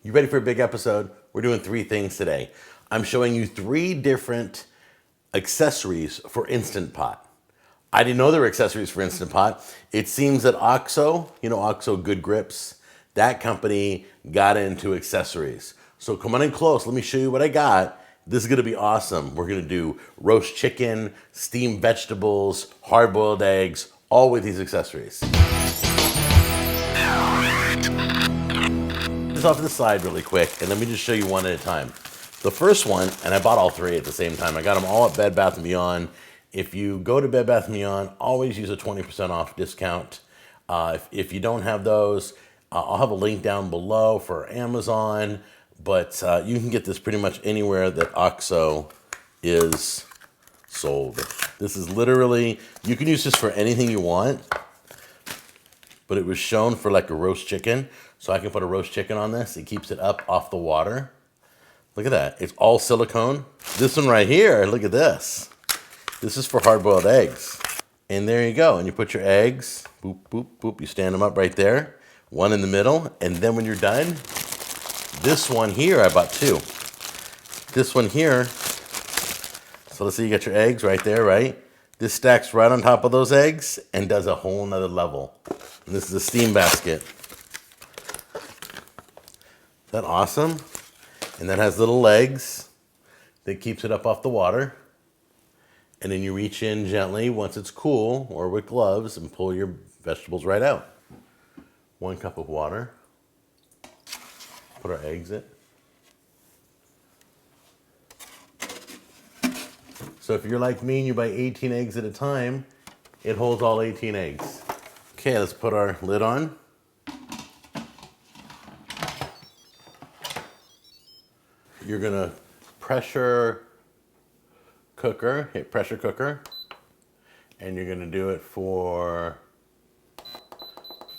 You ready for a big episode? We're doing 3 things today. I'm showing you 3 different accessories for Instant Pot. I didn't know there were accessories for Instant Pot. It seems that OXXO, you know OXXO Good Grips, that company got into accessories. So come on in close, let me show you what I got. This is gonna be awesome. We're gonna do roast chicken, steamed vegetables, hard-boiled eggs, all with these accessories. Off to the side really quick, and let me just show you one at a time. The first one, and I bought all 3 at the same time. I got them all at Bed Bath & Beyond. If you go to Bed Bath & Beyond, always use a 20% off discount. If you don't have those, I'll have a link down below for Amazon, but you can get this pretty much anywhere that OXXO is sold. This is literally, you can use this for anything you want, but it was shown for like a roast chicken. So I can put a roast chicken on this. It keeps it up off the water. Look at that. It's all silicone. This one right here, look at this. This is for hard-boiled eggs. And there you go. And you put your eggs, boop, boop, boop. You stand them up right there. One in the middle. And then when you're done, this one here, I bought 2. This one here, so let's say you got your eggs right there, right? This stacks right on top of those eggs and does a whole nother level. And this is a steam basket. Isn't that awesome? And that has little legs that keeps it up off the water. And then you reach in gently once it's cool or with gloves and pull your vegetables right out. 1 cup of water. Put our eggs in. So if you're like me and you buy 18 eggs at a time, it holds all 18 eggs. Okay, let's put our lid on. You're gonna pressure cooker, hit pressure cooker, and you're gonna do it for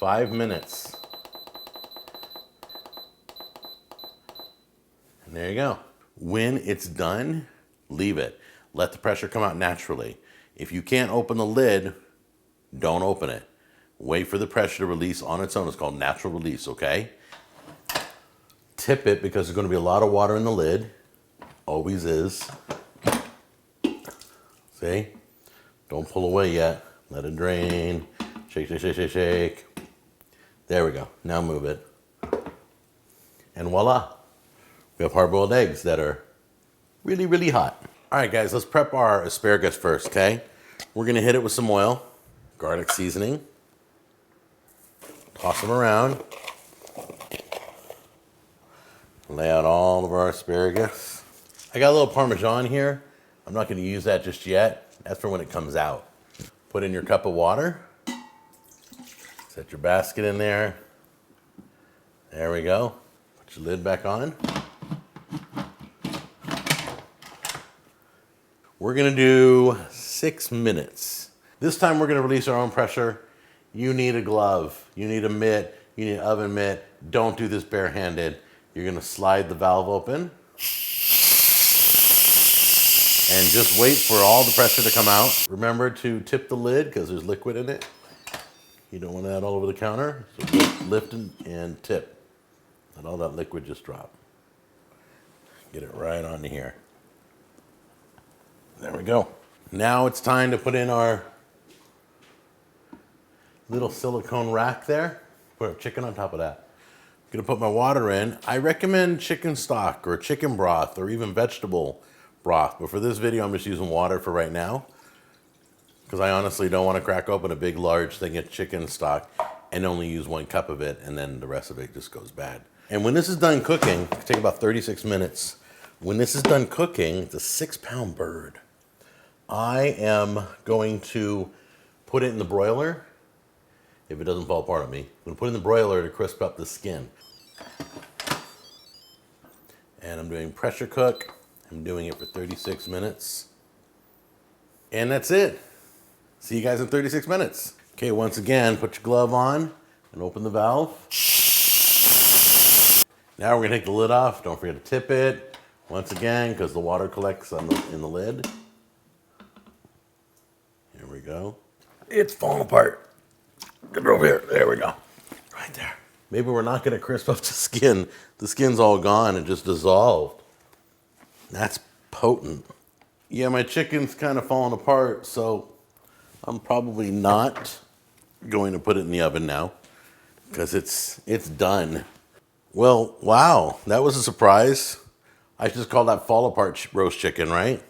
5 minutes. And there you go. When it's done, leave it. Let the pressure come out naturally. If you can't open the lid, don't open it. Wait for the pressure to release on its own. It's called natural release, okay? Tip it because there's going to be a lot of water in the lid. Always is. See? Don't pull away yet. Let it drain. Shake, shake, shake, shake, shake. There we go. Now move it. And voila. We have hard-boiled eggs that are really, really hot. All right, guys, let's prep our asparagus first, okay? We're going to hit it with some oil, garlic seasoning. Toss them around. Lay out all of our asparagus. I got a little Parmesan here. I'm not going to use that just yet. That's for when it comes out. Put in your cup of water. Set your basket in there. There we go. Put your lid back on. We're going to do 6 minutes. This time we're going to release our own pressure. You need a glove. You need a mitt. You need an oven mitt. Don't do this barehanded. You're gonna slide the valve open and just wait for all the pressure to come out. Remember to tip the lid because there's liquid in it. You don't want that all over the counter. So lift and tip. Let all that liquid just drop. Get it right on here. There we go. Now it's time to put in our little silicone rack there. Put our chicken on top of that. I'm gonna put my water in. I recommend chicken stock or chicken broth or even vegetable broth, but for this video, I'm just using water for right now because I honestly don't want to crack open a big, large thing of chicken stock and only use 1 cup of it, and then the rest of it just goes bad. And when this is done cooking, it can take about 36 minutes. When this is done cooking, it's a 6-pound bird. I am going to put it in the broiler. If it doesn't fall apart on me, I'm gonna put it in the broiler to crisp up the skin. And I'm doing pressure cook. I'm doing it for 36 minutes. And that's it. See you guys in 36 minutes. Okay, once again, put your glove on and open the valve. Now we're gonna take the lid off. Don't forget to tip it. Once again, because the water collects in the lid. Here we go. It's falling apart. Get it over here. There we go. Right there. maybe we're not going to crisp up the skin. The skin's all gone and just dissolved. That's potent. Yeah, my chicken's kind of falling apart, so I'm probably not going to put it in the oven now because it's done. Well, wow, that was a surprise. I just call that fall apart roast chicken, right?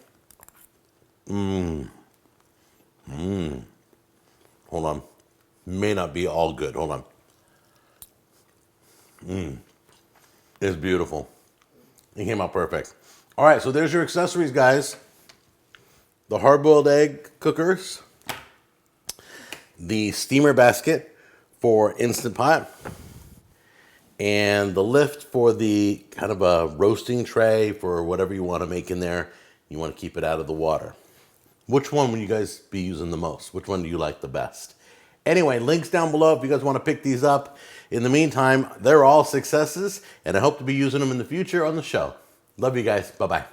Hold on. May not be all good. Hold on. It's beautiful. It came out perfect. All right, so there's your accessories, guys. The hard-boiled egg cookers, the steamer basket for Instant Pot, and the lift for the kind of a roasting tray for whatever you want to make in there. You want to keep it out of the water. Which one will you guys be using the most? Which one do you like the best? Anyway, links down below if you guys want to pick these up. In the meantime, they're all successes, and I hope to be using them in the future on the show. Love you guys. Bye-bye.